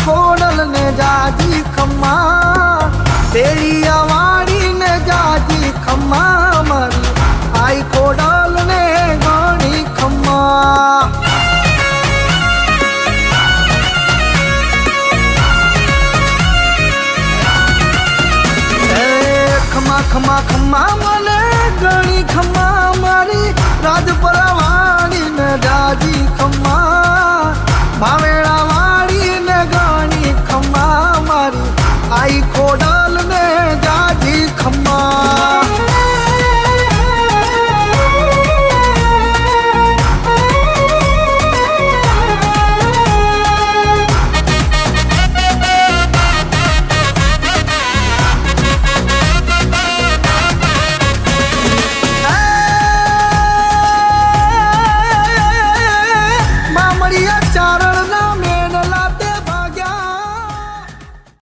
ખોડલ ને જાજી ખમ્મા તેલિયા વાળી ને જાજી ખમ્મા મારી આઈ ખોડલ ને ઘણી ખમ્મા ખમ્મા ખમ્મા ખમ્મા મને ઘણી ખમ્મા મારી રાજપરા વાળી ને જાજી ખમ્મા ભાવે